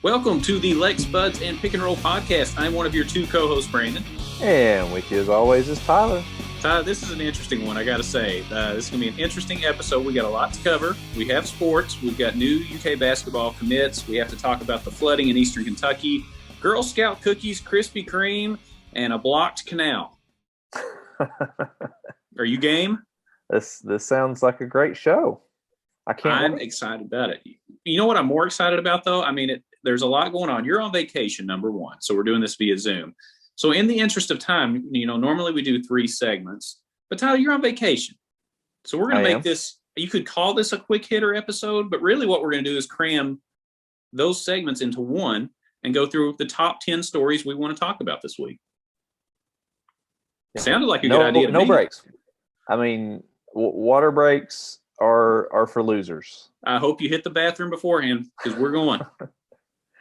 Welcome to the Lex Buds and Pick and Roll podcast. I'm one of your two co-hosts, Brandon. And with you as always is Tyler. Tyler, this is an interesting one, I got to say. This is going to be an interesting episode. We got a lot to cover. We have sports. We've got new UK basketball commits. We have to talk about the flooding in eastern Kentucky, Girl Scout cookies, Krispy Kreme, and a blocked canal. Are you game? This sounds like a great show. I'm excited about it. You know what I'm more excited about, though? I mean, there's a lot going on. You're on vacation, number one, so we're doing this via Zoom. So in the interest of time, normally we do 3 segments, but Tyler, you're on vacation. So we're going to make this, you could call this a quick hitter episode, but really what we're going to do is cram those segments into one and go through the top 10 stories we want to talk about this week. Yeah. Sounded like a good idea to me. No breaks. I mean, water breaks are for losers. I hope you hit the bathroom beforehand because we're going.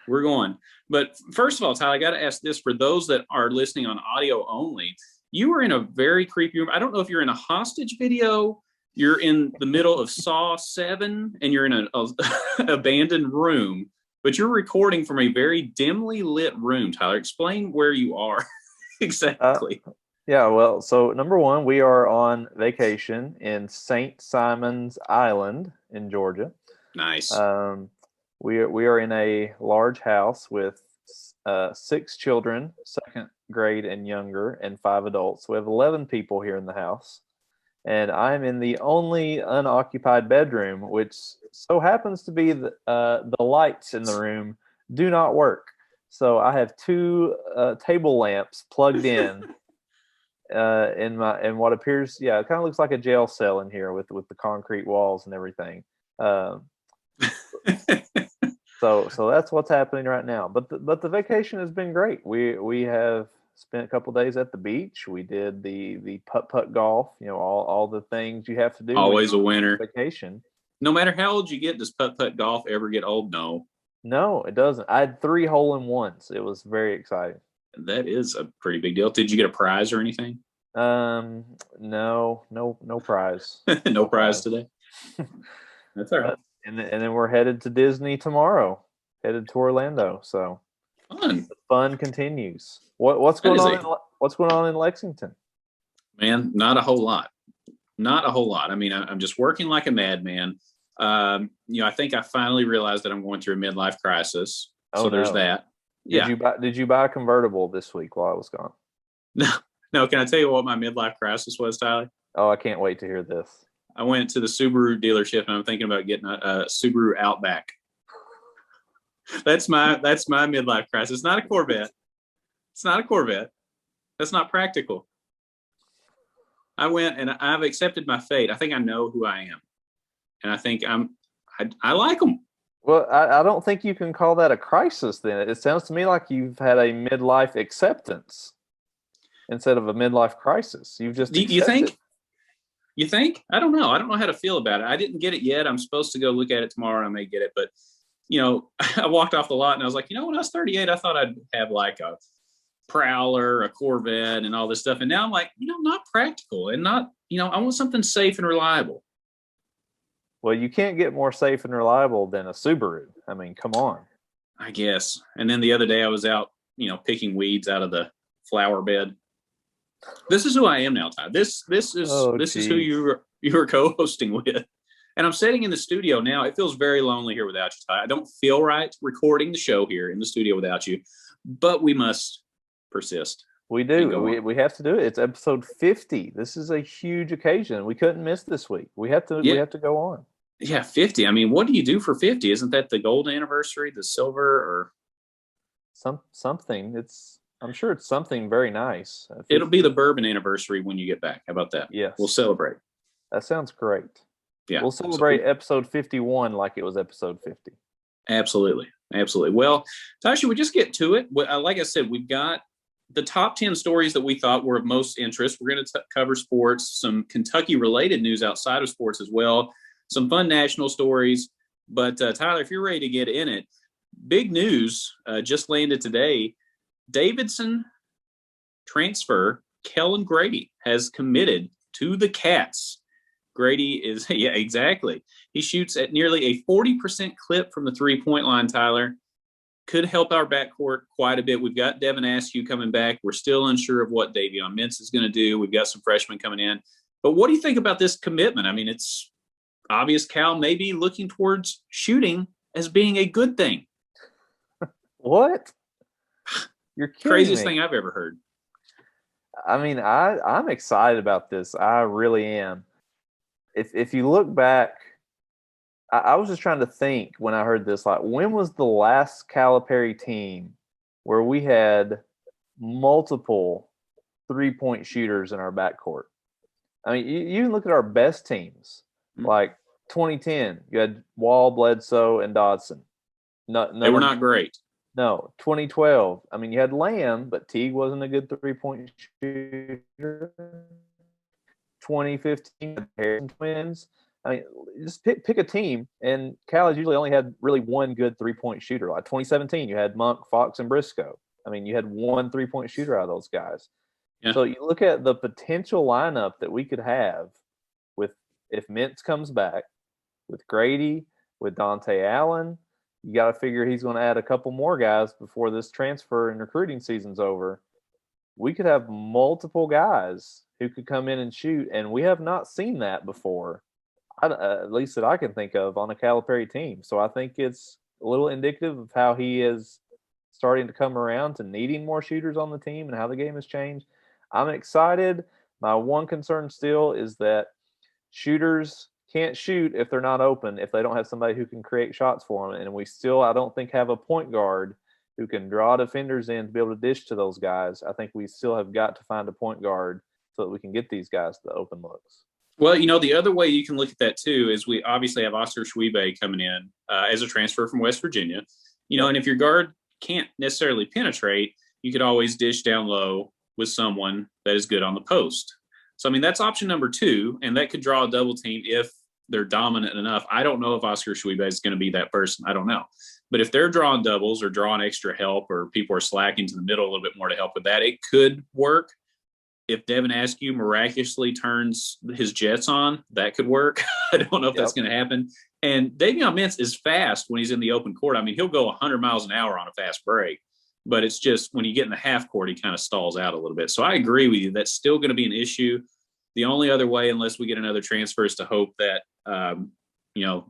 We're going. But first of all, Tyler, I got to ask this for those that are listening on audio only. You were in a very creepy room. I don't know if you're in a hostage video, you're in the middle of Saw 7, and you're in an abandoned room, but you're recording from a very dimly lit room. Tyler, explain where you are exactly. Yeah, well, so number one, we are on vacation in St. Simon's Island in Georgia. Nice. We are in a large house with 6 children, second grade and younger, and 5 adults. We have 11 people here in the house, and I'm in the only unoccupied bedroom, which so happens to be the lights in the room do not work. So I have 2 table lamps plugged in. In what appears, it kind of looks like a jail cell in here with the concrete walls and everything. So that's what's happening right now. But the vacation has been great. We have spent a couple days at the beach. We did the putt golf. All the things you have to do. Always a winner. Vacation. No matter how old you get, does putt golf ever get old? No, it doesn't. I had 3 hole-in-ones. It was very exciting. That is a pretty big deal. Did you get a prize or anything? No prize. No prize today. That's all right. And then we're headed to Disney tomorrow. Headed to Orlando. So fun. The fun continues. What's going on? What's going on in Lexington? Man, not a whole lot. Not a whole lot. I mean, I'm just working like a madman. I think I finally realized that I'm going through a midlife crisis. So there's that. Yeah. Did you buy a convertible this week while I was gone? No. Can I tell you what my midlife crisis was, Tyler? Oh, I can't wait to hear this. I went to the Subaru dealership and I'm thinking about getting a Subaru Outback. That's my midlife crisis. It's not a Corvette. It's not a Corvette. That's not practical. I went and I've accepted my fate. I think I know who I am, and I think I like them. Well, I don't think you can call that a crisis then. It sounds to me like you've had a midlife acceptance instead of a midlife crisis. You've just You think? You think? I don't know. I don't know how to feel about it. I didn't get it yet. I'm supposed to go look at it tomorrow. I may get it. But, I walked off the lot and I was like, when I was 38, I thought I'd have like a Prowler, a Corvette, and all this stuff. And now I'm like, not practical and not, I want something safe and reliable. Well, you can't get more safe and reliable than a Subaru. I mean, come on. I guess. And then the other day I was out, picking weeds out of the flower bed. This is who I am now, Ty. This is who you were co-hosting with. And I'm sitting in the studio now. It feels very lonely here without you, Ty. I don't feel right recording the show here in the studio without you, but we must persist. We do. We have to do it. It's episode 50. This is a huge occasion. We couldn't miss this week. We have to go on. Yeah, 50. I mean, what do you do for 50? Isn't that the gold anniversary, the silver, or something? I'm sure it's something very nice. It'll be the bourbon anniversary when you get back. How about that? Yes. We'll celebrate. That sounds great. Yeah. We'll celebrate episode 51 like it was episode 50. Absolutely. Well, Tasha, we just get to it. Like I said, we've got the top 10 stories that we thought were of most interest. We're going to cover sports, some Kentucky-related news outside of sports as well, some fun national stories. But Tyler, if you're ready to get in it, big news just landed today. Davidson transfer Kellen Grady has committed to the Cats. Grady is, yeah, exactly. He shoots at nearly a 40% clip from the three-point line, Tyler. could help our backcourt quite a bit. We've got Devin Askew coming back. We're still unsure of what Davion Mintz is going to do. We've got some freshmen coming in. But what do you think about this commitment? I mean, it's obvious Cal may be looking towards shooting as being a good thing. What? You're kidding Craziest me. thing I've ever heard. I mean, I'm excited about this. I really am. If you look back, I was just trying to think when I heard this, like, when was the last Calipari team where we had multiple 3-point shooters in our backcourt? I mean, you look at our best teams, like 2010, you had Wall, Bledsoe, and Dodson. They were not great. No, 2012. I mean, you had Lamb, but Teague wasn't a good 3-point shooter. 2015, Harrison Twins. I mean, just pick a team, and Cal has usually only had really one good 3-point shooter. Like 2017, you had Monk, Fox, and Briscoe. I mean, you had one 3-point shooter out of those guys. Yeah. So you look at the potential lineup that we could have with if Mintz comes back, with Grady, with Dante Allen. You got to figure he's going to add a couple more guys before this transfer and recruiting season's over. We could have multiple guys who could come in and shoot, and we have not seen that before, at least that I can think of, on a Calipari team. So I think it's a little indicative of how he is starting to come around to needing more shooters on the team and how the game has changed. I'm excited. My one concern still is that shooters can't shoot if they're not open, if they don't have somebody who can create shots for them. And we still, I don't think, have a point guard who can draw defenders in to be able to dish to those guys. I think we still have got to find a point guard so that we can get these guys the open looks. Well, the other way you can look at that too is we obviously have Oscar Schwebe coming in as a transfer from West Virginia. And if your guard can't necessarily penetrate, you could always dish down low with someone that is good on the post. So, I mean, that's option number 2, and that could draw a double team if they're dominant enough. I don't know if Oscar Schwebe is going to be that person. I don't know. But if they're drawing doubles or drawing extra help, or people are slacking to the middle a little bit more to help with that, it could work. If Devin Askew miraculously turns his jets on, that could work. I don't know if that's going to happen. And Davion Mintz is fast when he's in the open court. I mean, he'll go 100 miles an hour on a fast break. But it's just when you get in the half court, he kind of stalls out a little bit. So I agree with you. That's still going to be an issue. The only other way, unless we get another transfer, is to hope that,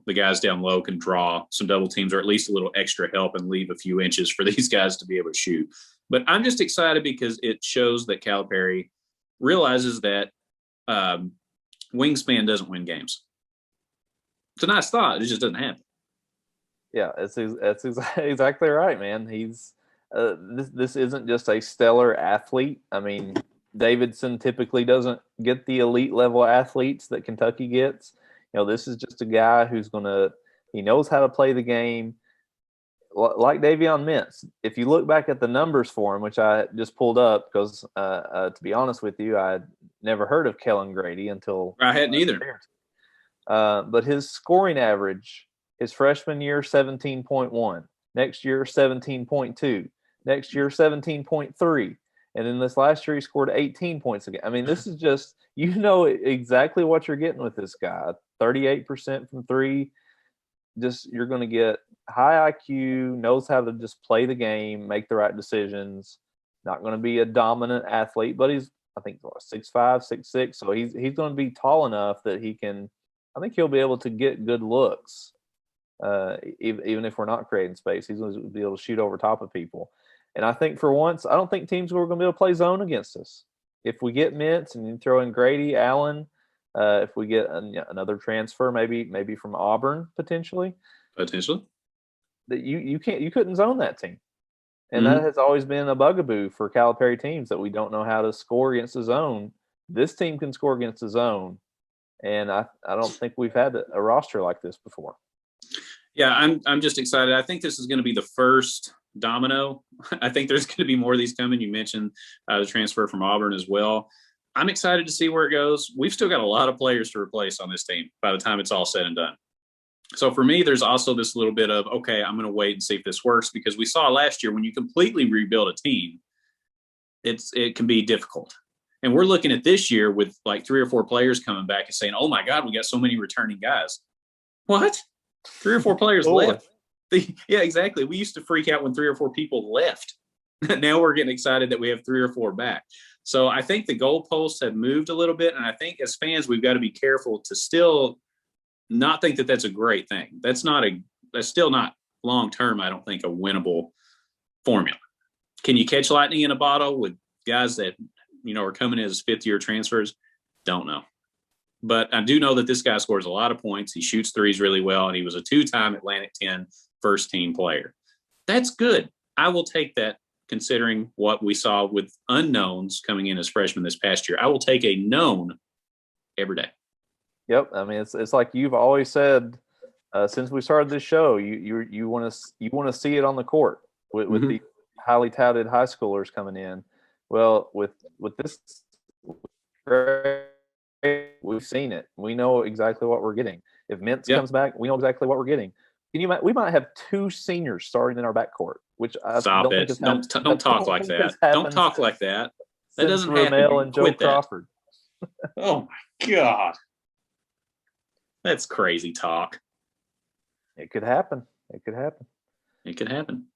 the guys down low can draw some double teams or at least a little extra help and leave a few inches for these guys to be able to shoot. But I'm just excited because it shows that Calipari realizes that wingspan doesn't win games. It's a nice thought. It just doesn't happen. Yeah, that's exactly right, man. He's this isn't just a stellar athlete. I mean, Davidson typically doesn't get the elite level athletes that Kentucky gets. This is just a guy he knows how to play the game. Like Davion Mintz. If you look back at the numbers for him, which I just pulled up because, to be honest with you, I had never heard of Kellen Grady until I hadn't either. But his scoring average, his freshman year, 17.1. Next year, 17.2. Next year, 17.3. And then this last year, he scored 18 points again. I mean, this is just, exactly what you're getting with this guy. 38% from 3. Just, you're going to get high IQ, knows how to just play the game, make the right decisions. Not going to be a dominant athlete, but he's, I think, 6'5", 6'6". So he's going to be tall enough that I think he'll be able to get good looks. Even if we're not creating space, he's going to be able to shoot over top of people. And I think for once, I don't think teams are going to be able to play zone against us. If we get Mintz and you throw in Grady, Allen, if we get another transfer, maybe from Auburn potentially, that you couldn't zone that team, and that has always been a bugaboo for Calipari teams, that we don't know how to score against the zone. This team can score against the zone, and I don't think we've had a roster like this before. Yeah, I'm just excited. I think this is going to be the first domino. I think there's going to be more of these coming. You mentioned the transfer from Auburn as well. I'm excited to see where it goes. We've still got a lot of players to replace on this team by the time it's all said and done. So for me, there's also this little bit of, okay, I'm going to wait and see if this works, because we saw last year when you completely rebuild a team, it can be difficult. And we're looking at this year with like 3 or 4 players coming back and saying, oh my God, we got so many returning guys. What? 3 or 4 players left. Yeah, exactly. We used to freak out when 3 or 4 people left. Now we're getting excited that we have 3 or 4 back. So I think the goalposts have moved a little bit, and I think as fans we've got to be careful to still not think that that's a great thing. That's still not long term. I don't think a winnable formula. Can you catch lightning in a bottle with guys that are coming in as 5th-year transfers? Don't know. But I do know that this guy scores a lot of points. He shoots threes really well, and he was a 2-time Atlantic 10 first team player. That's good. I will take that considering what we saw with unknowns coming in as freshmen this past year. I will take a known every day. Yep. I mean, it's like you've always said since we started this show. You want to see it on the court with the highly touted high schoolers coming in. Well, with this, we've seen it. We know exactly what we're getting. If Mintz comes back, we know exactly what we're getting. We might have 2 seniors starting in our backcourt, which I don't think don't talk like that. Don't talk like that. That doesn't happen. Ramel and Joe Crawford. Oh my God, that's crazy talk. It could happen. It could happen. It could happen.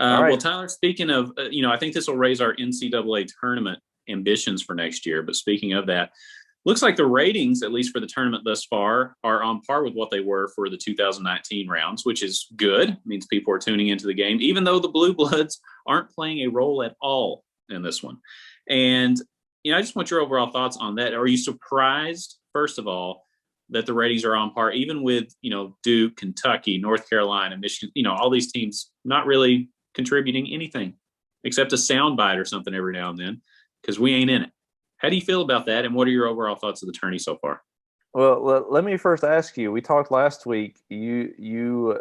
Right. Well, Tyler, speaking of, I think this will raise our NCAA tournament ambitions for next year. But speaking of that, looks like the ratings, at least for the tournament thus far, are on par with what they were for the 2019 rounds, which is good. It means people are tuning into the game, even though the Blue Bloods aren't playing a role at all in this one. And, I just want your overall thoughts on that. Are you surprised, first of all, that the ratings are on par, even with, Duke, Kentucky, North Carolina, Michigan, all these teams not really contributing anything except a soundbite or something every now and then because we ain't in it. How do you feel about that, and what are your overall thoughts of the tourney so far? Well, let me first ask you. We talked last week. You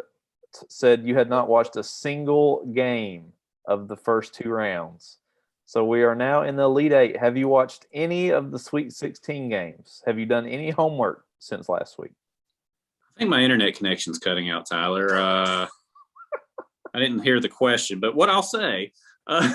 said you had not watched a single game of the first 2 rounds. So we are now in the Elite Eight. Have you watched any of the Sweet 16 games? Have you done any homework since last week? I think my internet connection's cutting out, Tyler. I didn't hear the question, but what I'll say, no,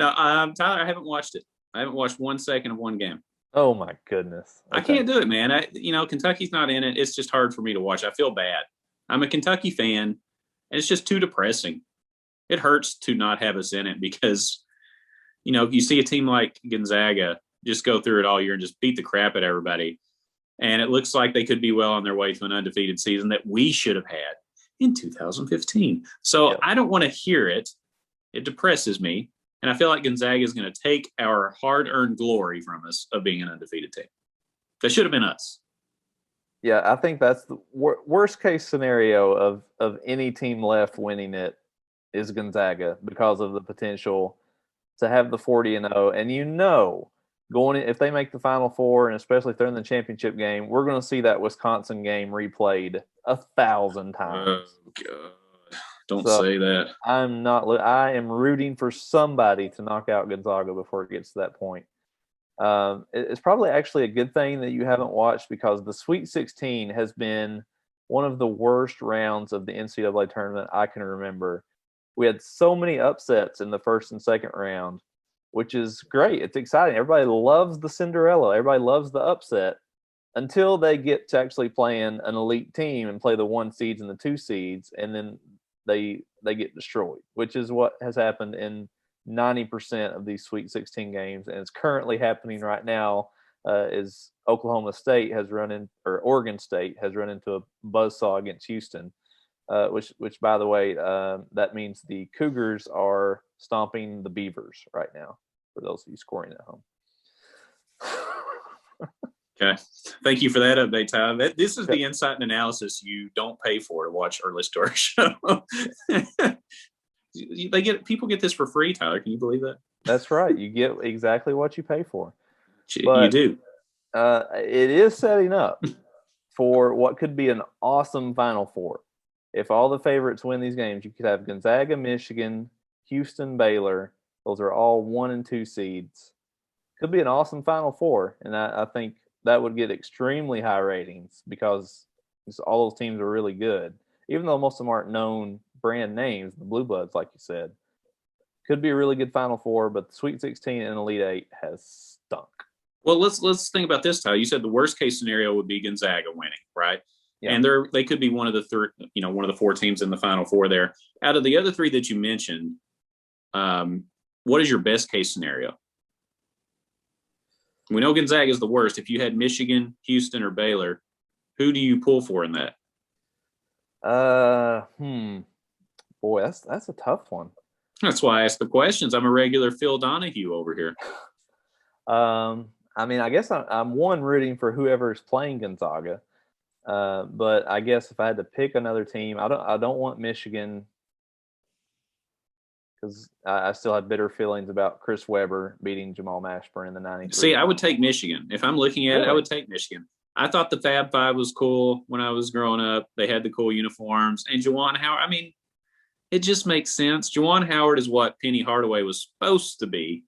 Tyler, I haven't watched it. I haven't watched 1 second of one game. Oh my goodness! Okay. I can't do it, man. Kentucky's not in it. It's just hard for me to watch. I feel bad. I'm a Kentucky fan, and it's just too depressing. It hurts to not have us in it because, you see a team like Gonzaga just go through it all year and just beat the crap at everybody. And it looks like they could be well on their way to an undefeated season that we should have had in 2015. So I don't want to hear it. It depresses me. And I feel like Gonzaga is going to take our hard-earned glory from us of being an undefeated team. That should have been us. Yeah, I think that's the worst-case scenario of any team left winning it is Gonzaga because of the potential to have the 40-0. And going in, if they make the Final Four, and especially if they're in the championship game, we're going to see that Wisconsin game replayed 1,000 times. Oh, God. Don't say that. I am rooting for somebody to knock out Gonzaga before it gets to that point. It's probably actually a good thing that you haven't watched because the Sweet 16 has been one of the worst rounds of the NCAA tournament I can remember. We had so many upsets in the first and second round, which is great. It's exciting. Everybody loves the Cinderella. Everybody loves the upset until they get to actually playing an elite team and play the 1 seeds and the 2 seeds, and then they get destroyed, which is what has happened in 90% of these Sweet 16 games, and it's currently happening right now. Is Oregon State has run into a buzzsaw against Houston, which by the way, that means the Cougars are stomping the Beavers right now. For those of you scoring at home. Okay. Thank you for that update, Ty. This is the insight and analysis you don't pay for to watch or listen to our show. People get this for free, Tyler. Can you believe that? That's right. You get exactly what you pay for. You do. It is setting up for what could be an awesome Final Four. If all the favorites win these games, you could have Gonzaga, Michigan, Houston, Baylor. Those are all 1 and 2 seeds. Could be an awesome Final Four, and I think that would get extremely high ratings because all those teams are really good. Even though most of them aren't known brand names, the Blue Bloods, like you said, could be a really good Final Four, but the Sweet 16 and Elite Eight has stunk. Well, let's think about this, Tyler. You said the worst case scenario would be Gonzaga winning, right? Yeah. And they could be one of the 4 teams in the Final Four there. Out of the other 3 that you mentioned, what is your best case scenario? We know Gonzaga is the worst. If you had Michigan, Houston, or Baylor, who do you pull for in that? Boy, that's a tough one. That's why I ask the questions. I'm a regular Phil Donahue over here. I mean, I guess I'm one rooting for whoever is playing Gonzaga. But I guess if I had to pick another team, I don't want Michigan because I still have bitter feelings about Chris Webber beating Jamal Mashburn in the '93. See, I would take Michigan. If I'm looking at it, I would take Michigan. I thought the Fab Five was cool when I was growing up. They had the cool uniforms. And Juwan Howard, I mean, it just makes sense. Juwan Howard is what Penny Hardaway was supposed to be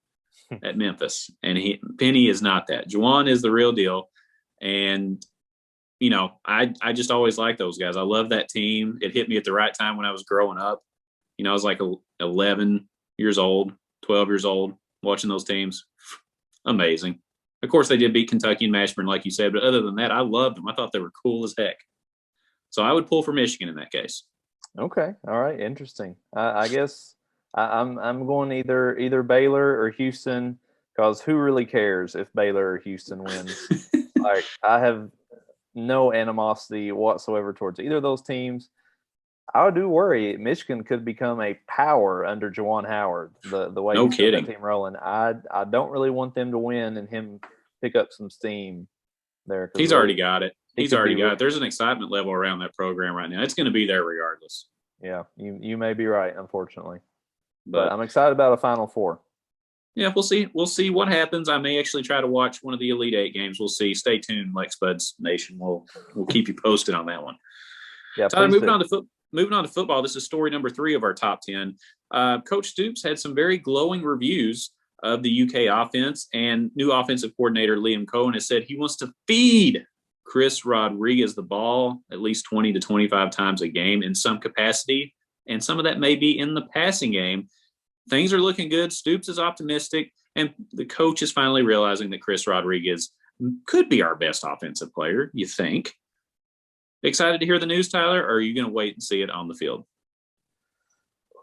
at Memphis. And Penny is not that. Juwan is the real deal. And, I just always liked those guys. I love that team. It hit me at the right time when I was growing up. I was like 11 years old, 12 years old, watching those teams. Amazing. Of course, they did beat Kentucky and Mashburn, like you said, but other than that, I loved them. I thought they were cool as heck. So I would pull for Michigan in that case. Okay, all right, interesting. I guess I'm going either Baylor or Houston because who really cares if Baylor or Houston wins? Like I have no animosity whatsoever towards either of those teams. I do worry Michigan could become a power under Juwan Howard. The way no he's got that team rolling, I don't really want them to win and him pick up some steam there. He's already got it. He's already got it. There's an excitement level around that program right now. It's going to be there regardless. Yeah, you may be right, unfortunately, but I'm excited about a Final Four. Yeah, we'll see. We'll see what happens. I may actually try to watch one of the Elite Eight games. We'll see. Stay tuned, Lex Buds Nation. We'll keep you posted on that one. Yeah. So moving on to football. This is story number 3 of our top 10. Coach Stoops had some very glowing reviews of the UK offense, and new offensive coordinator Liam Cohen has said he wants to feed Chris Rodriguez the ball at least 20 to 25 times a game in some capacity, and some of that may be in the passing game. Things are looking good. Stoops is optimistic, and the coach is finally realizing that Chris Rodriguez could be our best offensive player, you think. Excited to hear the news, Tyler, or are you going to wait and see it on the field?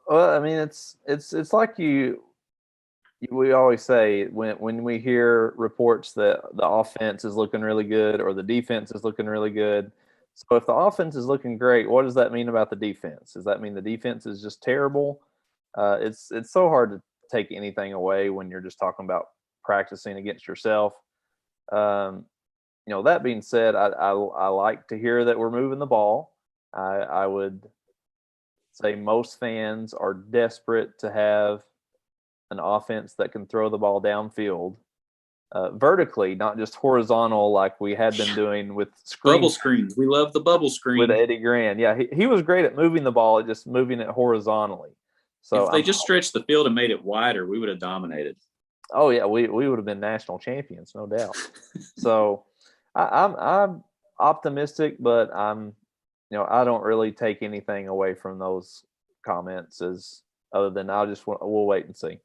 Well, I mean, it's like we always say when we hear reports that the offense is looking really good or the defense is looking really good. So if the offense is looking great, what does that mean about the defense? Does that mean the defense is just terrible? It's so hard to take anything away when you're just talking about practicing against yourself. That being said, I like to hear that we're moving the ball. I would say most fans are desperate to have an offense that can throw the ball downfield vertically, not just horizontal like we had been doing with bubble screens. We love the bubble screen. With Eddie Gran. Yeah, he was great at moving the ball, just moving it horizontally. So if they just stretched the field and made it wider, we would have dominated. Oh, yeah, we would have been national champions, no doubt. So I'm optimistic, but I don't really take anything away from those comments other than we'll wait and see.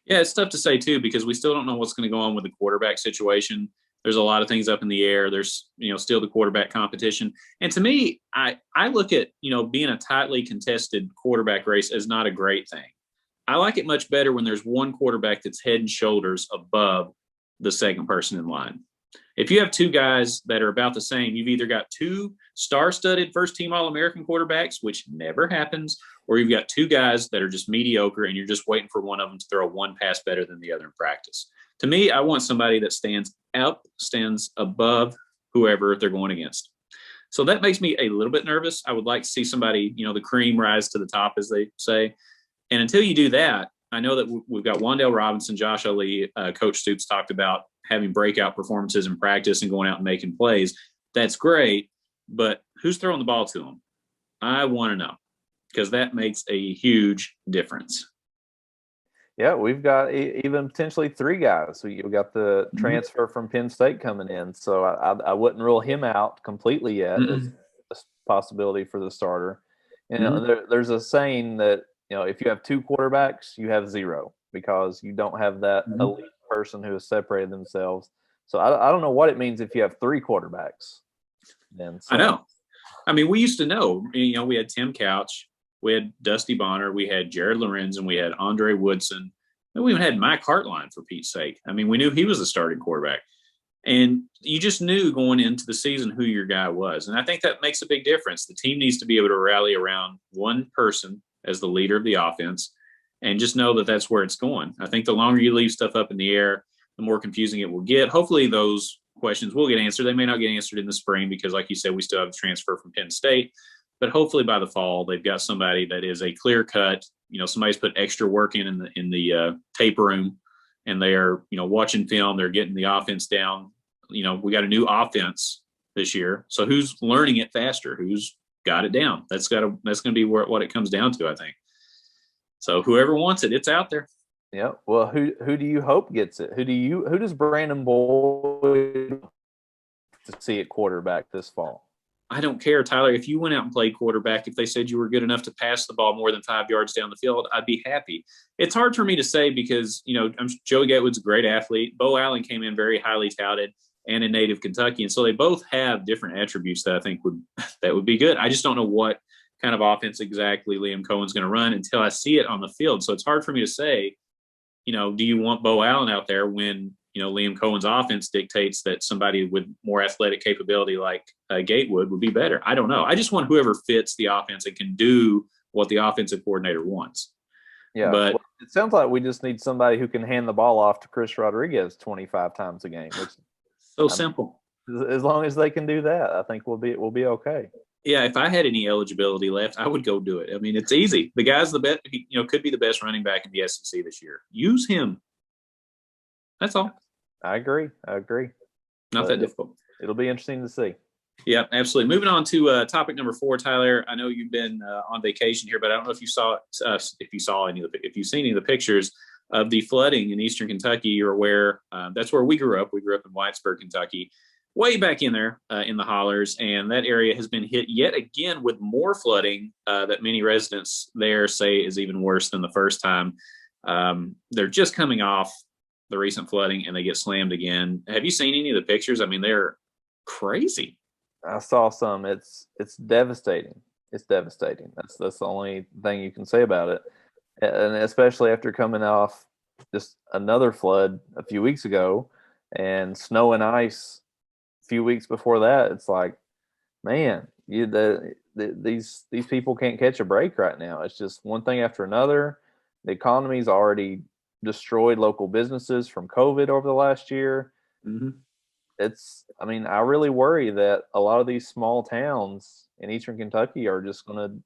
Yeah, it's tough to say too because we still don't know what's going to go on with the quarterback situation. There's a lot of things up in the air. There's still the quarterback competition, and to me, I look at being a tightly contested quarterback race as not a great thing. I like it much better when there's one quarterback that's head and shoulders above the second person in line. If you have 2 guys that are about the same, you've either got 2 star-studded first-team All-American quarterbacks, which never happens, or you've got 2 guys that are just mediocre and you're just waiting for one of them to throw one pass better than the other in practice. To me, I want somebody that stands above whoever they're going against. So that makes me a little bit nervous. I would like to see somebody, the cream rise to the top, as they say. And until you do that, I know that we've got Wan'Dale Robinson, Josh Ali, Coach Stoops talked about having breakout performances in practice and going out and making plays. That's great, but who's throwing the ball to them? I want to know because that makes a huge difference. Yeah, we've got even potentially 3 guys. So you've got the transfer from Penn State coming in. So I wouldn't rule him out completely yet as a possibility for the starter. There's a saying that, if you have 2 quarterbacks, you have 0 because you don't have that elite person who has separated themselves. So I don't know what it means if you have 3 quarterbacks. I know. I mean, we used to know, we had Tim Couch, we had Dusty Bonner, we had Jared Lorenz, and we had Andre Woodson. And we even had Mike Hartline, for Pete's sake. I mean, we knew he was the starting quarterback. And you just knew going into the season who your guy was. And I think that makes a big difference. The team needs to be able to rally around one person as the leader of the offense and just know that that's where it's going. I think the longer you leave stuff up in the air, the more confusing it will get. Hopefully those questions will get answered. They may not get answered in the spring because, like you said, we still have a transfer from Penn State. But hopefully by the fall, they've got somebody that is a clear cut. Somebody's put extra work in the tape room, and they are watching film. They're getting the offense down. We got a new offense this year, so who's learning it faster? Who's got it down? That's going to be what it comes down to, I think. So whoever wants it, it's out there. Yeah. Well, who do you hope gets it? Who does Brandon Boyd to see at quarterback this fall? I don't care, Tyler. If you went out and played quarterback, if they said you were good enough to pass the ball more than 5 yards down the field, I'd be happy. It's hard for me to say because, Joey Gatewood's a great athlete. Bo Allen came in very highly touted and a native Kentucky. And so they both have different attributes that I think would be good. I just don't know what kind of offense exactly Liam Cohen's going to run until I see it on the field. So it's hard for me to say, do you want Bo Allen out there when, Liam Cohen's offense dictates that somebody with more athletic capability like Gatewood would be better? I don't know. I just want whoever fits the offense and can do what the offensive coordinator wants. Yeah, but it sounds like we just need somebody who can hand the ball off to Chris Rodriguez 25 times a game. Simple. As long as they can do that, I think we'll be okay. Yeah, if I had any eligibility left, I would go do it. I mean, it's easy. The guy's the best. Could be the best running back in the SEC this year. Use him. That's all. I agree. Not that difficult. It'll be interesting to see. Yeah, absolutely. Moving on to topic number 4, Tyler. I know you've been on vacation here, but I don't know if you saw if you've seen any of the pictures of the flooding in Eastern Kentucky. You're aware that's where we grew up. We grew up in Whitesburg, Kentucky, way back in there in the hollers, and that area has been hit yet again with more flooding that many residents there say is even worse than the first time. They're just coming off the recent flooding and they get slammed again. Have you seen any of the pictures? I mean, they're crazy. I saw some. It's devastating. It's devastating. That's the only thing you can say about it. And especially after coming off just another flood a few weeks ago and snow and ice a few weeks before that, it's like, man, these people can't catch a break right now. It's just one thing after another. The economy's already destroyed local businesses from COVID over the last year. Mm-hmm. I really worry that a lot of these small towns in Eastern Kentucky are just going to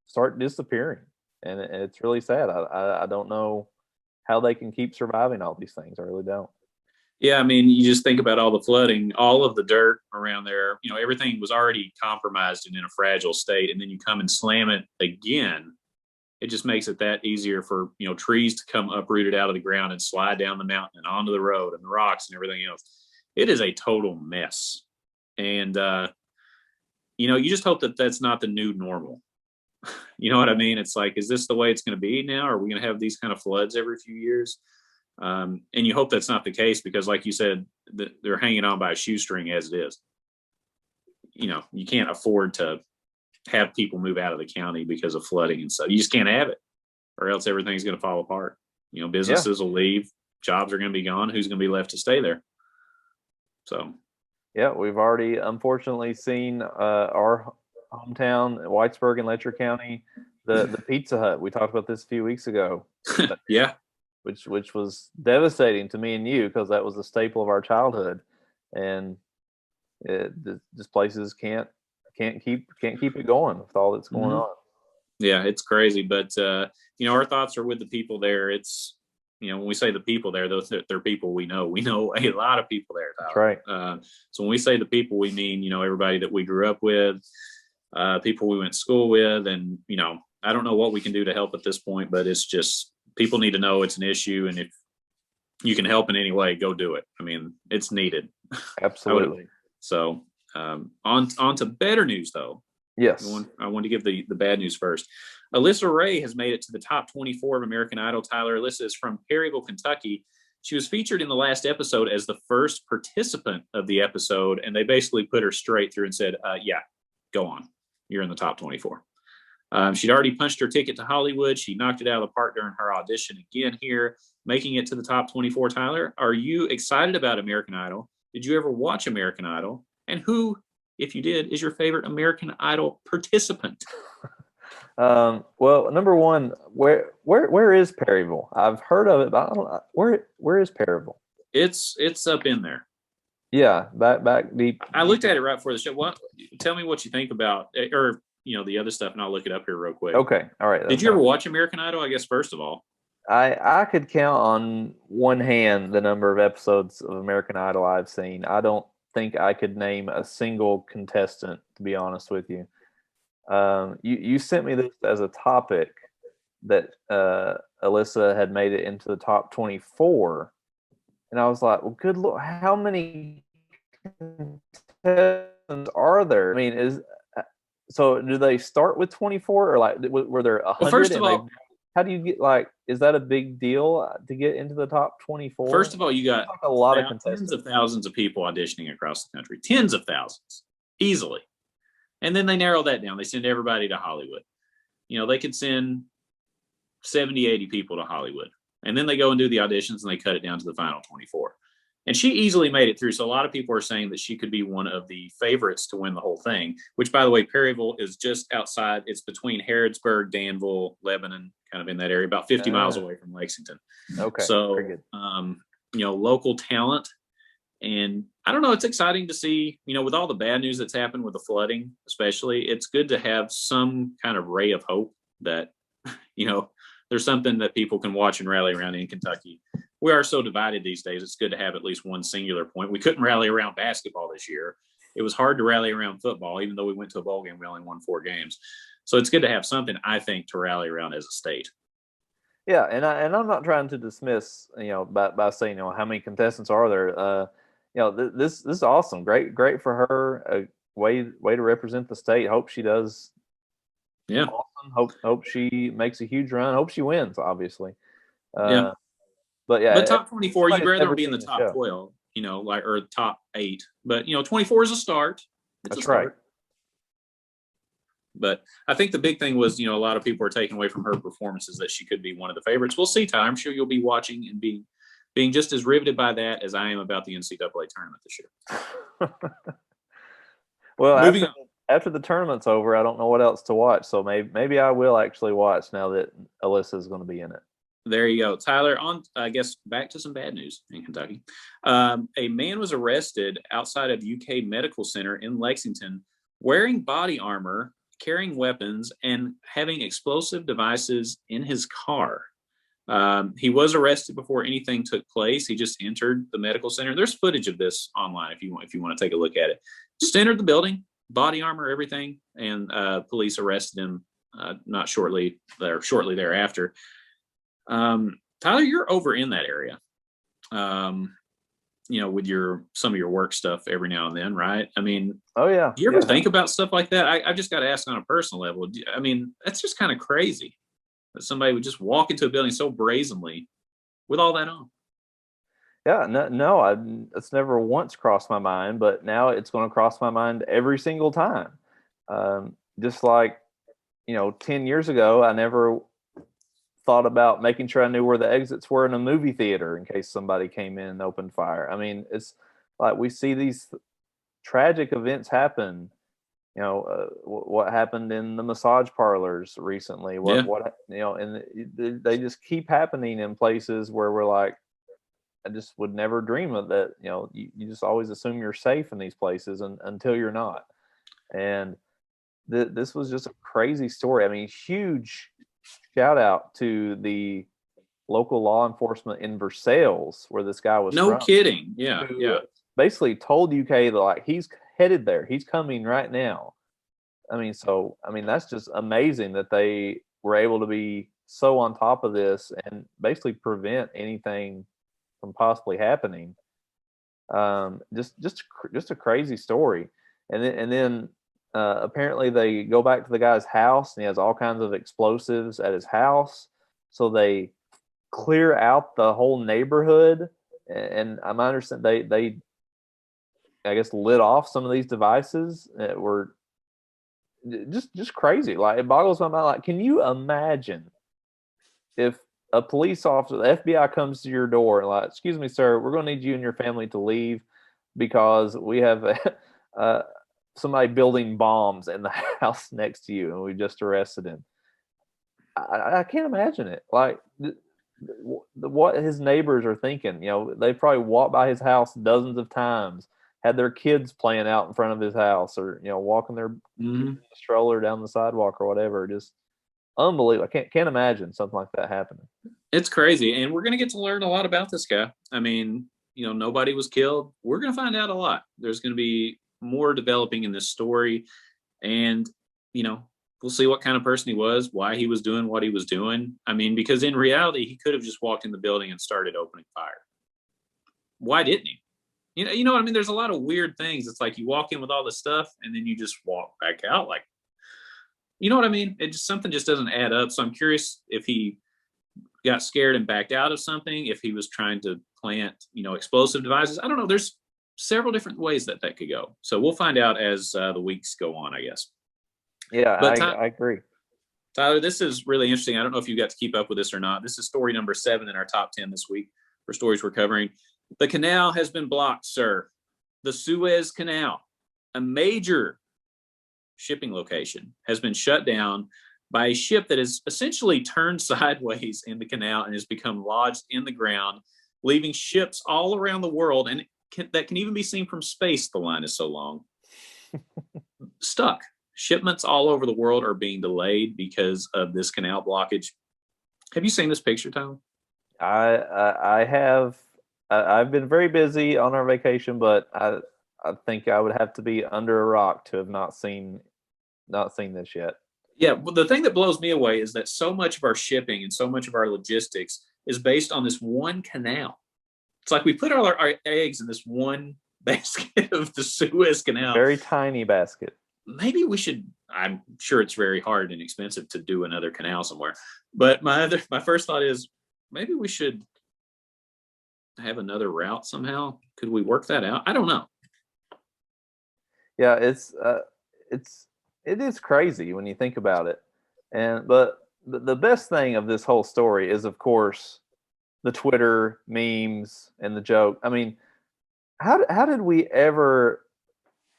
start disappearing. And it's really sad. I don't know how they can keep surviving all these things. I really don't. Yeah, I mean, you just think about all the flooding, all of the dirt around there. Everything was already compromised and in a fragile state, and then you come and slam it again. It just makes it that easier for trees to come uprooted out of the ground and slide down the mountain and onto the road and the rocks and everything else. It is a total mess, and you just hope that that's not the new normal. You know what I mean? It's like, is this the way it's going to be now? Are we going to have these kind of floods every few years? And you hope that's not the case because, like you said, they're hanging on by a shoestring as it is. You can't afford to have people move out of the county because of flooding and stuff. You just can't have it, or else everything's going to fall apart. Businesses will leave, jobs are going to be gone. Who's going to be left to stay there? So, yeah, we've already unfortunately seen our hometown, Whitesburg in Letcher County, the Pizza Hut. We talked about this a few weeks ago. Yeah, which was devastating to me and you because that was a staple of our childhood, and this places can't keep it going with all that's going on. Yeah, it's crazy, but our thoughts are with the people there. It's when we say the people there, they're people we know. We know a lot of people there, Tyler. That's right. So when we say the people, we mean everybody that we grew up with, people we went to school with, and I don't know what we can do to help at this point, but it's just people need to know it's an issue, and if you can help in any way, go do it. I mean, it's needed. Absolutely. So on to better news, though. Yes. I want to give the bad news first. Alyssa Ray has made it to the top 24 of American Idol. Tyler, Alyssa is from Perryville, Kentucky. She was featured in the last episode as the first participant of the episode, and they basically put her straight through and said, yeah, go on. you're in the top 24. She'd already punched her ticket to Hollywood. She knocked it out of the park during her audition again here, making it to the top 24. Tyler, are you excited about American Idol? Did you ever watch American Idol? And who, if you did, is your favorite American Idol participant? Well, number one, where is Perryville? I've heard of it, but I don't know where is Perryville? It's up in there. Yeah, back deep. I looked at it right before the show. What? Tell me what you think about, or the other stuff, and I'll look it up here real quick. Okay, all right. Did you ever watch American Idol? I guess first of all, I could count on one hand the number of episodes of American Idol I've seen. I don't think I could name a single contestant, to be honest with you. You sent me this as a topic that Alyssa had made it into the top 24, and I was like, well, good Lord, how many contestants are there? I mean, so do they start with 24, or like were there 100? Well, first of all, how do you get, like, is that a big deal to get into the top 24? First of all, you got a lot of contestants. Tens of thousands of people auditioning across the country. Tens of thousands, easily. And then they narrow that down. They send everybody to Hollywood. They could send 70, 80 people to Hollywood. And then they go and do the auditions and they cut it down to the final 24. And she easily made it through. So a lot of people are saying that she could be one of the favorites to win the whole thing, which, by the way, Perryville is just outside. It's between Harrodsburg, Danville, Lebanon, kind of in that area, about 50 miles away from Lexington. Okay. So, local talent. And I don't know, it's exciting to see, with all the bad news that's happened with the flooding, especially, it's good to have some kind of ray of hope that, there's something that people can watch and rally around in Kentucky. We are so divided these days. It's good to have at least one singular point. We couldn't rally around basketball this year. It was hard to rally around football, even though we went to a bowl game. We only won 4 games. So it's good to have something, I think, to rally around as a state. Yeah, and I'm not trying to dismiss, by saying, how many contestants are there. This is awesome. Great for her. A way to represent the state. Hope she does. Yeah. Awesome. Hope she makes a huge run. Hope she wins, obviously. Yeah. But yeah. But top 24, you'd rather be in the top 12, or top 8. But 24 is a start. That's a start. Right. But I think the big thing was, a lot of people are taking away from her performances that she could be one of the favorites. We'll see, Tyler. I'm sure you'll be watching and being just as riveted by that as I am about the NCAA tournament this year. Well, after the tournament's over, I don't know what else to watch. So maybe I will actually watch now that Alyssa is going to be in it. There you go. Tyler, I guess back to some bad news in Kentucky. A man was arrested outside of UK Medical Center in Lexington wearing body armor, carrying weapons, and having explosive devices in his car. He was arrested before anything took place. He just entered the medical center. There's footage of this online if you want to take a look at it. Just entered the building, body armor, everything, and police arrested him shortly thereafter. Tyler, you're over in that area, with some of your work stuff every now and then, right? I mean, oh yeah. Do you ever think about stuff like that? I just got to ask on a personal level. I mean, that's just kind of crazy that somebody would just walk into a building so brazenly with all that on. Yeah, no, it's never once crossed my mind, but now it's going to cross my mind every single time. Just like, 10 years ago, I never thought about making sure I knew where the exits were in a movie theater in case somebody came in and opened fire. I mean, it's like we see these tragic events happen. What happened in the massage parlors recently? And they just keep happening in places where we're like, I just would never dream of that. You just always assume you're safe in these places until you're not. And this was just a crazy story. I mean, huge shout out to the local law enforcement in Versailles, where this guy was no from, kidding. Yeah. Basically told UK that, like, he's headed there. He's coming right now. I mean, that's just amazing that they were able to be so on top of this and basically prevent anything from possibly happening. Just a crazy story. And then apparently they go back to the guy's house and he has all kinds of explosives at his house. So they clear out the whole neighborhood. And I understand they I guess lit off some of these devices that were just crazy. Like, it boggles my mind. Like, can you imagine if a police officer, the FBI, comes to your door and like, excuse me, sir, we're going to need you and your family to leave because we have uh, somebody building bombs in the house next to you and we just arrested him. I can't imagine it. Like, what his neighbors are thinking. They probably walked by his house dozens of times, had their kids playing out in front of his house, or walking their stroller down the sidewalk or whatever. Just unbelievable. I can't imagine something like that happening. It's crazy, and we're going to get to learn a lot about this guy. I mean, nobody was killed. We're going to find out a lot. There's going to be more developing in this story, and we'll see what kind of person he was, why he was doing what he was doing. I mean, because in reality, he could have just walked in the building and started opening fire. Why didn't he? You know what I mean? There's a lot of weird things. It's like you walk in with all this stuff and then you just walk back out. Like, you know what I mean? Something just doesn't add up. So I'm curious if he got scared and backed out of something, if he was trying to plant, explosive devices. I don't know. There's several different ways that could go. So we'll find out as the weeks go on, I guess. Yeah, but I agree. Tyler, this is really interesting. I don't know if you got to keep up with this or not. This is story number 7 in our top 10 this week for stories we're covering. The canal has been blocked, sir. The Suez Canal, a major shipping location, has been shut down by a ship that is essentially turned sideways in the canal and has become lodged in the ground, leaving ships all around the world, and that can even be seen from space. The line is so long. Stuck. Shipments all over the world are being delayed because of this canal blockage. Have you seen this picture, Tom? I have. I've been very busy on our vacation, but I think I would have to be under a rock to have not seen this yet. Yeah, well, the thing that blows me away is that so much of our shipping and so much of our logistics is based on this one canal. It's like we put all our eggs in this one basket of the Suez Canal. Very tiny basket. Maybe we should. I'm sure it's very hard and expensive to do another canal somewhere. But my first thought is maybe we should have another route somehow. Could we work that out? I don't know. Yeah, it is crazy when you think about it. But the best thing of this whole story is, of course, the Twitter memes and the joke. I mean, how did we ever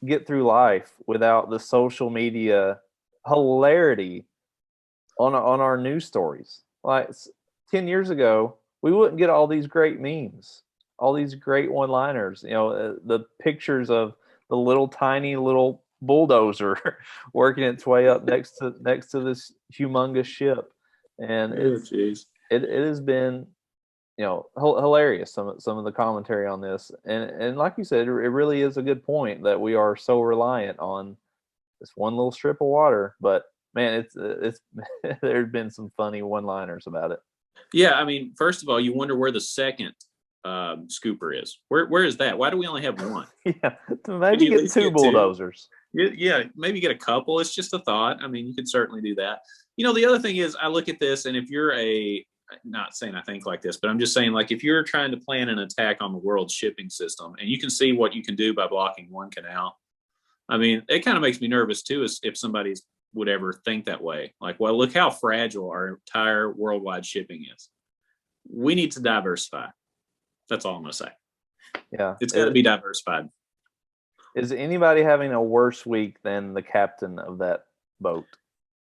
get through life without the social media hilarity on our news stories? Like 10 years ago, we wouldn't get all these great memes, all these great one-liners. The pictures of the little tiny little bulldozer working its way up next to this humongous ship, and it has been hilarious, some of the commentary on this, and like you said, it really is a good point that we are so reliant on this one little strip of water. But man, it's there's been some funny one-liners about it. Yeah, I mean, first of all, you wonder where the second scooper is. Where is that? Why do we only have one? Yeah, maybe get two bulldozers. Yeah, maybe get a couple. It's just a thought. I mean, you could certainly do that. The other thing is, I look at this, and if you're not saying I think like this, but I'm just saying, like, if you're trying to plan an attack on the world shipping system and you can see what you can do by blocking one canal, I mean, it kind of makes me nervous too, if somebody would ever think that way. Like, well, look how fragile our entire worldwide shipping is. We need to diversify. That's all I'm going to say. Yeah. It's got to be diversified. Is anybody having a worse week than the captain of that boat?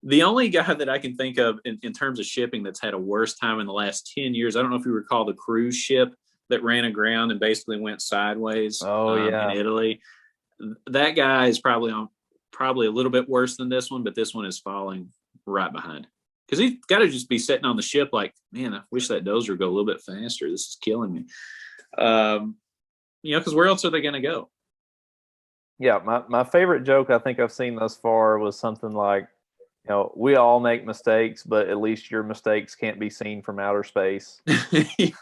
The only guy that I can think of in terms of shipping that's had a worse time in the last 10 years, I don't know if you recall the cruise ship that ran aground and basically went sideways in Italy. That guy is probably a little bit worse than this one, but this one is falling right behind. Because he's got to just be sitting on the ship like, man, I wish that dozer would go a little bit faster. This is killing me. Because where else are they going to go? Yeah, my favorite joke I think I've seen thus far was something like, we all make mistakes, but at least your mistakes can't be seen from outer space.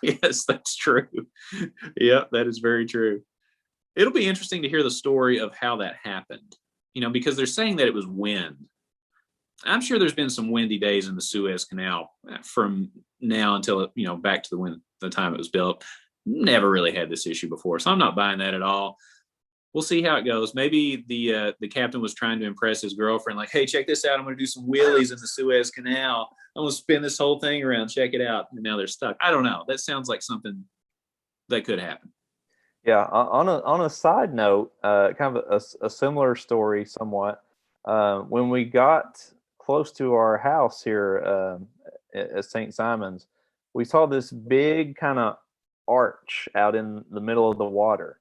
Yes, that's true. Yeah, that is very true. It'll be interesting to hear the story of how that happened, because they're saying that it was wind. I'm sure there's been some windy days in the Suez Canal from now until, back to the time it was built. Never really had this issue before, so I'm not buying that at all. we'll see how it goes. Maybe the captain was trying to impress his girlfriend, like, hey, check this out. I'm going to do some wheelies in the Suez Canal. I'm going to spin this whole thing around. Check it out. And now they're stuck. I don't know. That sounds like something that could happen. Yeah. On a side note, kind of a similar story, somewhat. When we got close to our house here at St. Simon's, we saw this big kind of arch out in the middle of the water.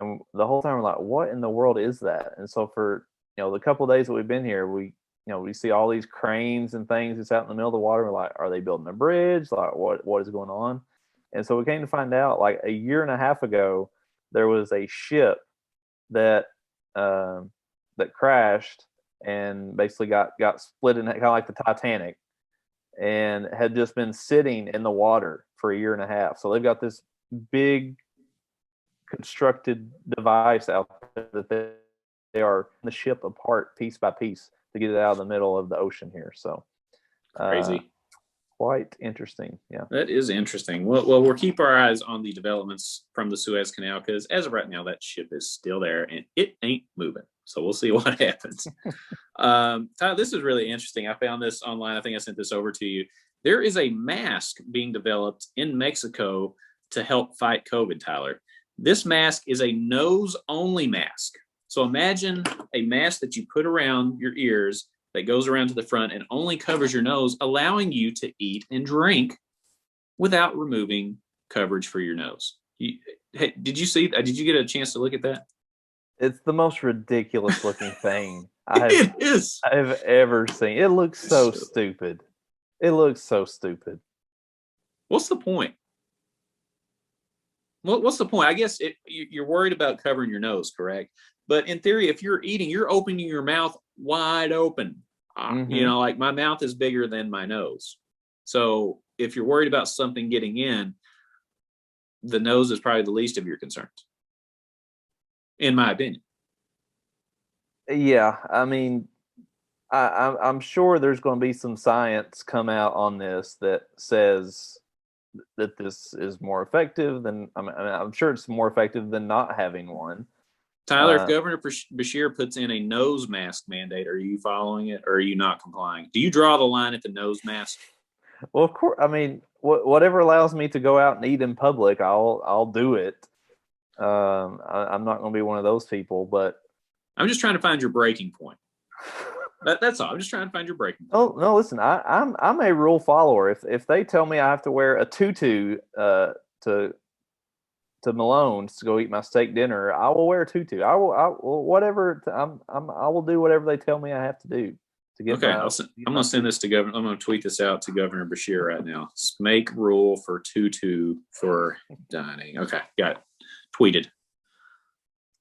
And the whole time we're like, what in the world is that? And so for, the couple of days that we've been here, we see all these cranes and things that's out in the middle of the water. We're like, are they building a bridge? Like, what is going on? And so we came to find out, like a year and a half ago, there was a ship that that crashed and basically got split in, kind of like the Titanic, and had just been sitting in the water for a year and a half. So they've got this big constructed device out there that they are the ship apart piece by piece to get it out of the middle of the ocean here. So Crazy. Quite interesting. Yeah. That is interesting. Well, we'll keep our eyes on the developments from the Suez Canal, because as of right now, that ship is still there and it ain't moving. So we'll see what happens. Tyler, this is really interesting. I found this online. I think I sent this over to you. There is a mask being developed in Mexico to help fight COVID, Tyler. This mask is a nose-only mask. So imagine a mask that you put around your ears that goes around to the front and only covers your nose, allowing you to eat and drink without removing coverage for your nose. Hey, did you see that? Did you get a chance to look at that? It's the most ridiculous looking thing It is. I've ever seen. It looks so stupid. It looks so stupid. What's the point? What's the point? I guess you're worried about covering your nose, correct? But in theory, if you're eating, you're opening your mouth wide open. Mm-hmm. Like my mouth is bigger than my nose. So if you're worried about something getting in, the nose is probably the least of your concerns, in my opinion. Yeah, I mean, I'm sure there's going to be some science come out on this that says that this is more effective than. I'm sure it's more effective than not having one. Tyler, if Governor Beshear puts in a nose mask mandate, are you following it or are you not complying? Do you draw the line at the nose mask? Well, of course. I mean, whatever allows me to go out and eat in public, I'll do it. I'm not going to be one of those people, but I'm just trying to find your breaking point. That's all. I'm just trying to find your breaking point. Oh no, listen, I'm a rule follower. If they tell me I have to wear a tutu to Malone's to go eat my steak dinner, I will wear a tutu. I will whatever. I will do whatever they tell me I have to do to get. Okay, I'm going to send this to Governor. I'm going to tweet this out to Governor Beshear right now. Make rule for tutu for dining. Okay, got it. Tweeted.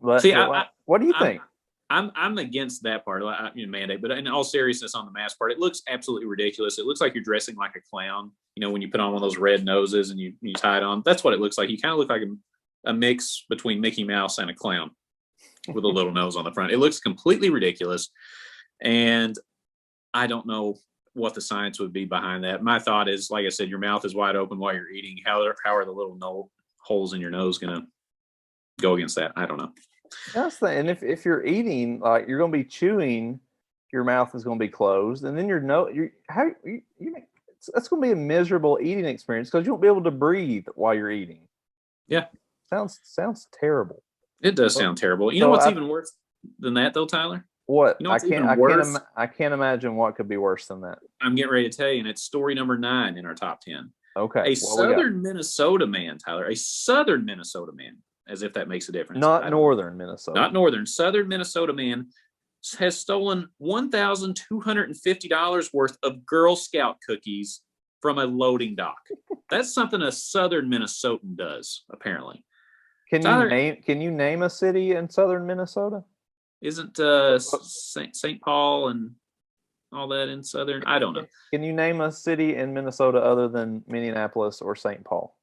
But, see, what do you think? I'm against that part, mandate. But in all seriousness, on the mask part, it looks absolutely ridiculous. It looks like you're dressing like a clown. When you put on one of those red noses and you tie it on. That's what it looks like. You kind of look like a mix between Mickey Mouse and a clown with a little nose on the front. It looks completely ridiculous, and I don't know what the science would be behind that. My thought is, like I said, your mouth is wide open while you're eating. How are the little holes in your nose going to go against that? I don't know. That's the thing. And if you're eating, like you're going to be chewing, your mouth is going to be closed, and then that's going to be a miserable eating experience because you won't be able to breathe while you're eating. Yeah, sounds terrible. It does sound terrible. You know what's even worse than that, though, Tyler? What? I can't imagine what could be worse than that. I'm getting ready to tell you, and it's story number 9 in our top 10. Okay, a southern Minnesota man, Tyler, a southern Minnesota man. As if that makes a difference. Not northern Minnesota. Not northern. Southern Minnesota man has stolen $1,250 worth of Girl Scout cookies from a loading dock. That's something a southern Minnesotan does, apparently. Can you name a city in southern Minnesota? Isn't St. Paul and all that in southern? I don't know. Can you name a city in Minnesota other than Minneapolis or St. Paul?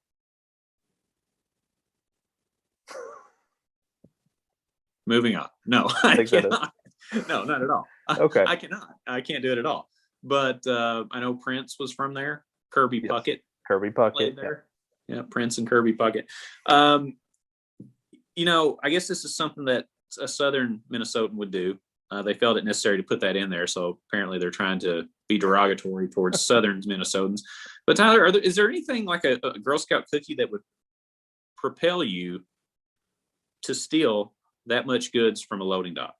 Moving on. No, I cannot. No, not at all. Okay. I cannot. I can't do it at all. But I know Prince was from there. Kirby Puckett. Kirby Puckett. There. Yeah, Prince and Kirby Puckett. I guess this is something that a Southern Minnesotan would do. They felt it necessary to put that in there, so apparently they're trying to be derogatory towards Southern Minnesotans. But Tyler, is there anything like a Girl Scout cookie that would propel you to steal that much goods from a loading dock?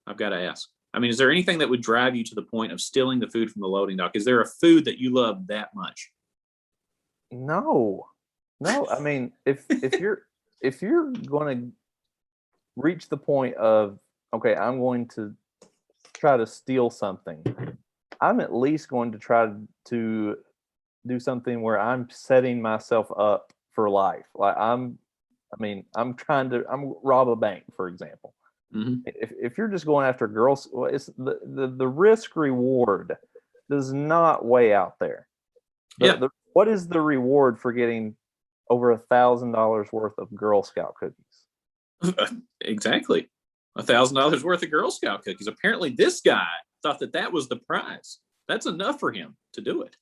I've got to ask. I mean, is there anything that would drive you to the point of stealing the food from the loading dock? Is there a food that you love that much? No, I mean, if you're going to reach the point of, okay, I'm going to try to steal something, I'm at least going to try to do something where I'm setting myself up for life. Like I'm rob a bank, for example. Mm-hmm. If you're just going after girls, well, it's the risk reward does not weigh out there. What is the reward for getting over $1,000 worth of Girl Scout cookies? Exactly. $1,000 worth of Girl Scout cookies. Apparently this guy thought that was the prize. That's enough for him to do it.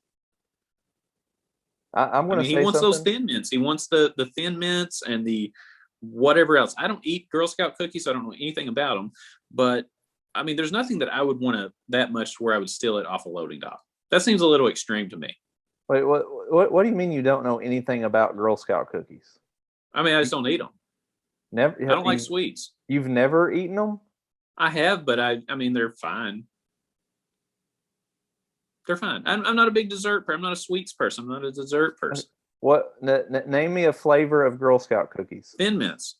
I'm going to say he wants something. Those Thin Mints. He wants the Thin Mints and the whatever else. I don't eat Girl Scout cookies, so I don't know anything about them. But I mean, there's nothing that I would want to that much where I would steal it off a loading dock. That seems a little extreme to me. Wait, what do you mean you don't know anything about Girl Scout cookies? I mean, I just don't eat them. Never. I don't like sweets. You've never eaten them? I have, but I mean, they're fine. They're fine. I'm not a big dessert person. I'm not a sweets person. I'm not a dessert person. What? Name me a flavor of Girl Scout cookies. Thin Mints.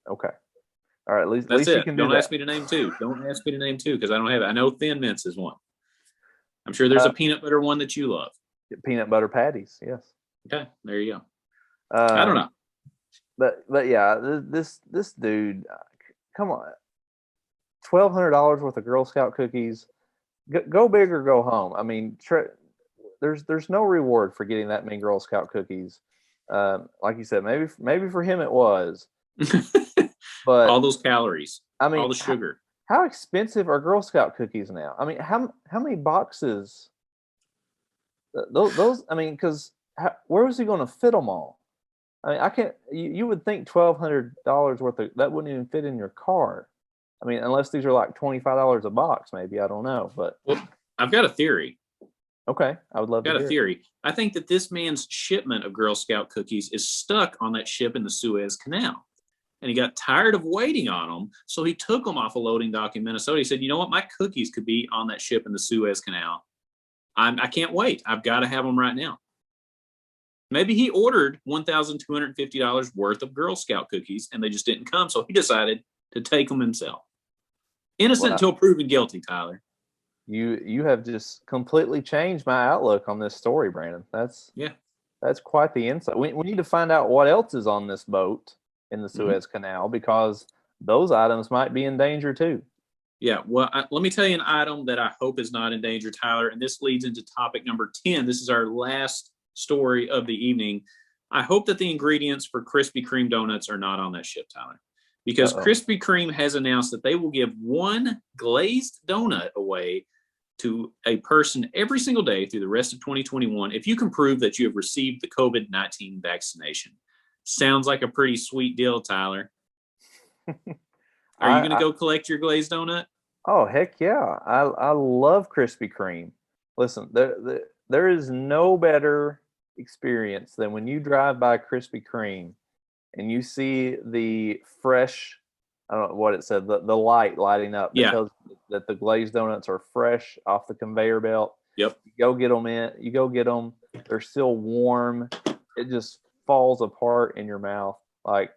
Okay. All right. At least That's you it. can do Don't that. ask me to name two. Don't ask me to name two because I don't have it. I know Thin Mints is one. I'm sure there's a peanut butter one that you love. Peanut butter patties. Yes. Okay. There you go. I don't know. But yeah, this dude, come on, $1,200 worth of Girl Scout cookies. Go big or go home. I mean, there's no reward for getting that many Girl Scout cookies. Like you said, maybe for him it was, but all those calories. I mean, all the sugar. How expensive are Girl Scout cookies now? I mean, how many boxes? Those. I mean, because where was he going to fit them all? I mean, I can't. You would think $1,200 worth of that wouldn't even fit in your car. I mean, unless these are like $25 a box, maybe. I don't know, but I've got a theory. Okay, I would love to hear. Got a theory. I think that this man's shipment of Girl Scout cookies is stuck on that ship in the Suez Canal, and he got tired of waiting on them, so he took them off a loading dock in Minnesota. He said, "You know what? My cookies could be on that ship in the Suez Canal. I can't wait. I've got to have them right now." Maybe he ordered $1,250 worth of Girl Scout cookies and they just didn't come. So he decided to take them himself. Innocent until proven guilty, Tyler. You have just completely changed my outlook on this story, Brandon. That's quite the insight. We need to find out what else is on this boat in the Suez Canal, because those items might be in danger too. Yeah, well, let me tell you an item that I hope is not in danger, Tyler. And this leads into topic number 10. This is our last story of the evening. I hope that the ingredients for Krispy Kreme donuts are not on that ship, Tyler, because Krispy Kreme has announced that they will give one glazed donut away to a person every single day through the rest of 2021 if you can prove that you have received the COVID-19 vaccination. Sounds like a pretty sweet deal, Tyler. Are you going to go collect your glazed donut? Oh, heck yeah. I love Krispy Kreme. Listen, there is no better experience than when you drive by Krispy Kreme and you see the fresh, I don't know what it said, the light lighting up that tells you that the glazed donuts are fresh off the conveyor belt. Yep. You go get them. They're still warm. It just falls apart in your mouth. Like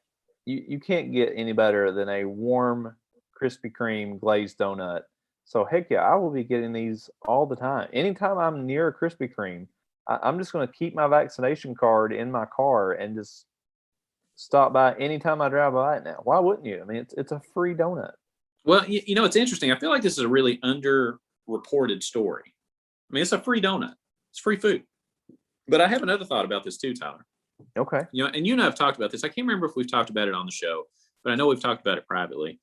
you can't get any better than a warm Krispy Kreme glazed donut. So heck yeah, I will be getting these all the time. Anytime I'm near a Krispy Kreme, I'm just going to keep my vaccination card in my car and just stop by anytime I drive by it now. Why wouldn't you? I mean, it's a free donut. Well, you know, it's interesting. I feel like this is a really underreported story. I mean, it's a free donut. It's free food. But I have another thought about this too, Tyler. Okay. You know, and you and I have talked about this. I can't remember if we've talked about it on the show, but I know we've talked about it privately.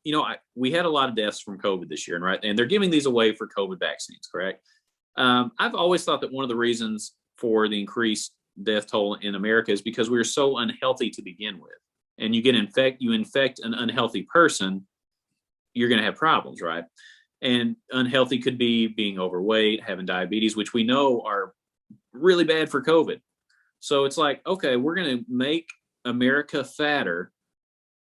You know, we had a lot of deaths from COVID this year, and they're giving these away for COVID vaccines, correct? I've always thought that one of the reasons for the increased death toll in America is because we were so unhealthy to begin with. and you infect an unhealthy person, you're going to have problems, right? And unhealthy could be being overweight, having diabetes, which we know are really bad for COVID. So it's like, okay, we're going to make America fatter,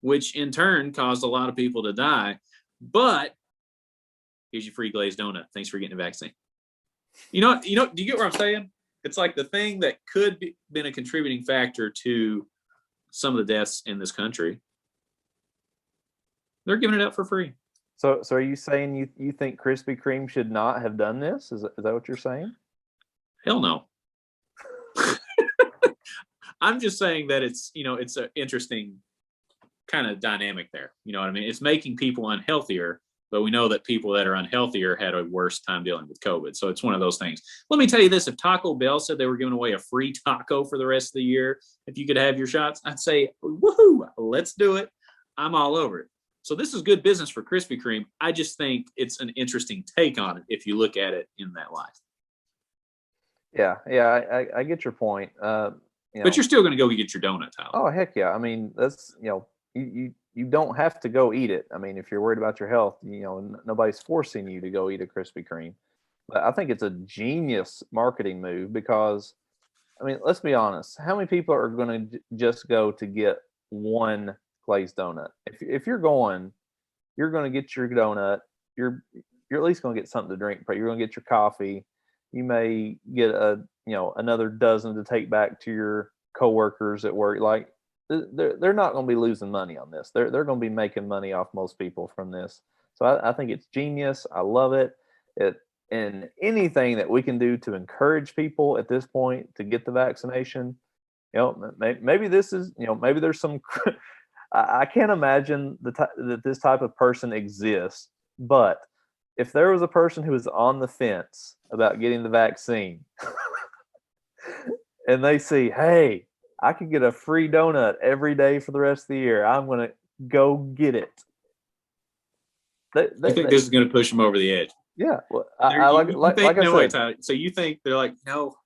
which in turn caused a lot of people to die. But here's your free glazed donut. Thanks for getting a vaccine. Do you get what I'm saying? It's like the thing that could be been a contributing factor to some of the deaths in this country. They're giving it out for free. So are you saying you think Krispy Kreme should not have done this? Is that what you're saying? Hell no. I'm just saying that it's an interesting kind of dynamic there. You know what I mean? It's making people unhealthier, but we know that people that are unhealthier had a worse time dealing with COVID. So it's one of those things. Let me tell you this: if Taco Bell said they were giving away a free taco for the rest of the year, if you could have your shots, I'd say, woohoo, let's do it. I'm all over it. So this is good business for Krispy Kreme. I just think it's an interesting take on it if you look at it in that light. Yeah, I get your point. But you're still going to go get your donut, Tyler. Oh heck yeah! I mean, that's you don't have to go eat it. I mean, if you're worried about your health, nobody's forcing you to go eat a Krispy Kreme. But I think it's a genius marketing move because, I mean, let's be honest. How many people are going to just go to get one glazed donut? If you're going to get your donut. You're at least going to get something to drink. You're going to get your coffee. You may get another dozen to take back to your coworkers at work. Like they're not going to be losing money on this. They're going to be making money off most people from this. So I think it's genius. I love it. And anything that we can do to encourage people at this point to get the vaccination, maybe this is, maybe there's some. I can't imagine that this type of person exists, but if there was a person who was on the fence about getting the vaccine and they see, hey, I could get a free donut every day for the rest of the year, I'm going to go get it. I think this is going to push them over the edge. Yeah. Well, like I said. Tyler, so you think they're like, no,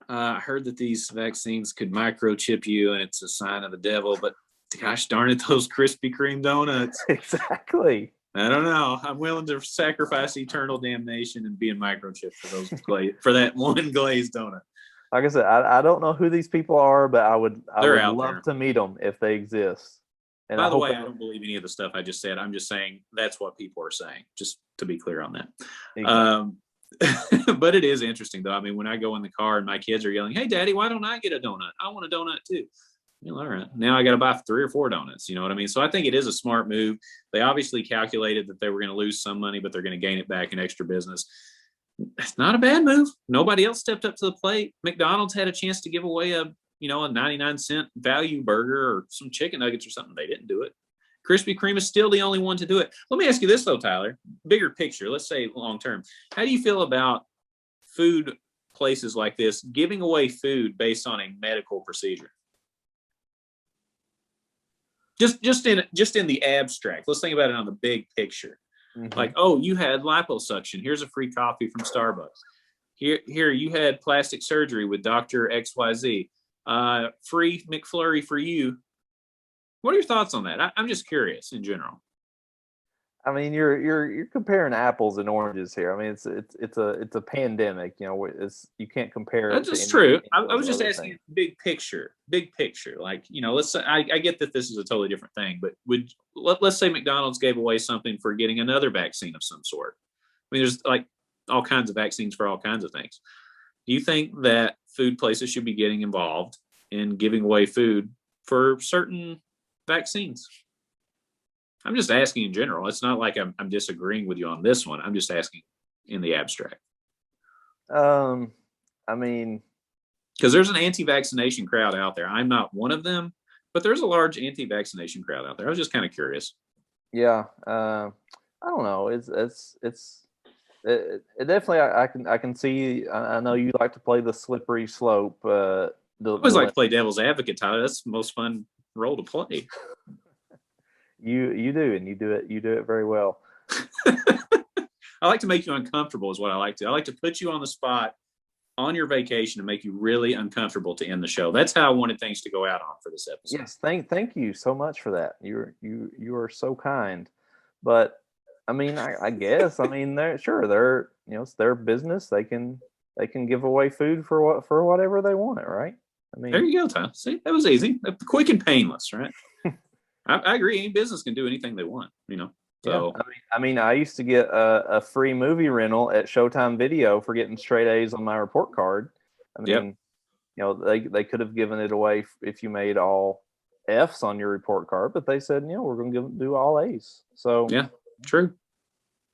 I heard that these vaccines could microchip you and it's a sign of the devil, but gosh darn it, those Krispy Kreme donuts. Exactly. I don't know. I'm willing to sacrifice eternal damnation and being microchipped for that one glazed donut. Like I said, I don't know who these people are, but I would love to meet them if they exist. And by the way, I don't believe any of the stuff I just said. I'm just saying that's what people are saying, just to be clear on that. Exactly. But it is interesting, though. I mean, when I go in the car and my kids are yelling, hey, Daddy, why don't I get a donut? I want a donut, too. All right. Now I got to buy 3 or 4 donuts. You know what I mean? So I think it is a smart move. They obviously calculated that they were going to lose some money, but they're going to gain it back in extra business. It's not a bad move. Nobody else stepped up to the plate. McDonald's had a chance to give away a 99-cent value burger or some chicken nuggets or something. They didn't do it. Krispy Kreme is still the only one to do it. Let me ask you this, though, Tyler. Bigger picture, let's say long term. How do you feel about food places like this giving away food based on a medical procedure? Just in the abstract. Let's think about it on the big picture. Mm-hmm. Like, oh, you had liposuction. Here's a free coffee from Starbucks. Here you had plastic surgery with Dr. XYZ. Free McFlurry for you. What are your thoughts on that? I'm just curious in general. I mean, you're comparing apples and oranges here. I mean, it's a pandemic. You can't compare. That's just true. I was just asking big picture. Like, let's say I get that this is a totally different thing, but let's say McDonald's gave away something for getting another vaccine of some sort. I mean, there's like all kinds of vaccines for all kinds of things. Do you think that food places should be getting involved in giving away food for certain vaccines? I'm just asking in general. It's not like I'm disagreeing with you on this one. I'm just asking in the abstract. I mean, because there's an anti-vaccination crowd out there. I'm not one of them, but there's a large anti-vaccination crowd out there. I was just kind of curious. Yeah, I don't know. It definitely. I can see. I know you like to play the slippery slope. I always like to play devil's advocate, Tyler. That's the most fun role to play. You do, and you do it very well. I like to make you uncomfortable is what I like to. I like to put you on the spot on your vacation to make you really uncomfortable to end the show. That's how I wanted things to go out on for this episode. Yes, thank you so much for that. You are so kind. But I mean, I guess I mean they're it's their business. They can give away food for whatever they want, right? I mean, there you go, Tom. See, that was easy, quick and painless, right? I agree. Any business can do anything they want, So yeah, I mean, I used to get a free movie rental at Showtime Video for getting straight A's on my report card. I mean, they could have given it away if you made all F's on your report card, but they said, we're going to do all A's. So yeah, true.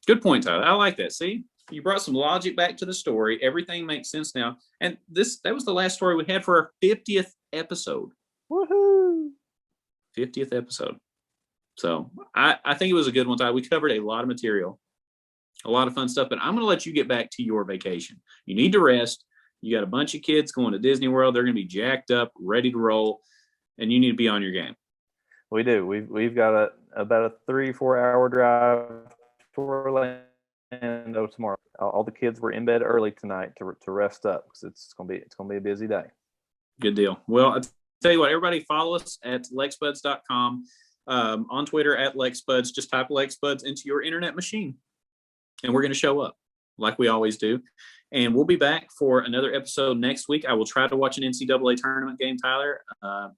Good point, Tyler. I like that. See, you brought some logic back to the story. Everything makes sense now. And that was the last story we had for our 50th episode. Woohoo! 50th episode. So I think it was a good one, Tyler. We covered a lot of material, a lot of fun stuff, but I'm going to let you get back to your vacation. You need to rest. You got a bunch of kids going to Disney World. They're going to be jacked up, ready to roll, and you need to be on your game. We do. We've got about a 3-4 hour drive to Orlando tomorrow. All the kids were in bed early tonight to rest up because it's gonna be a busy day. Good deal. Well, I'll tell you what, everybody follow us at lexbuds.com, on Twitter at lexbuds. Just type lexbuds into your internet machine, and we're going to show up like we always do. And we'll be back for another episode next week. I will try to watch an NCAA tournament game, Tyler,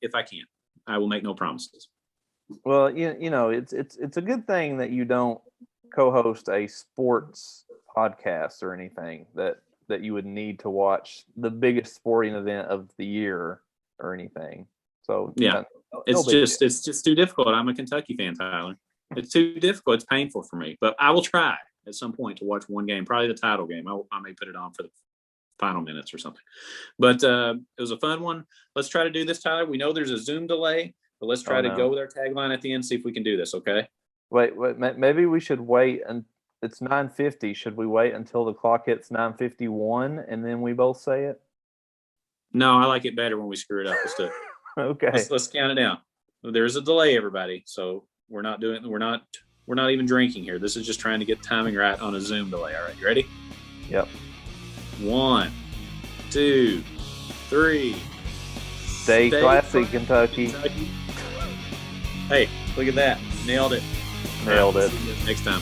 if I can. I will make no promises. Well, it's a good thing that you don't co-host a sports podcast or anything that you would need to watch the biggest sporting event of the year or anything. So yeah, it's just too difficult. I'm a Kentucky fan, Tyler. It's too difficult. It's painful for me, but I will try at some point to watch one game, probably the title game. I may put it on for the final minutes or something. But it was a fun one. Let's try to do this, Tyler. We know there's a Zoom delay, but let's try to go with our tagline at the end, see if we can do this, okay? Wait, maybe we should wait, and it's 9:50. Should we wait until the clock hits 9:51 and then we both say it? No, I like it better when we screw it up. Let's do it. Okay. Let's count it down. There's a delay, everybody. So we're not even drinking here. This is just trying to get timing right on a Zoom delay. All right, you ready? Yep. 1, 2, 3. Stay classy, Kentucky. Hey, look at that. Nailed it. Nailed it. See you next time.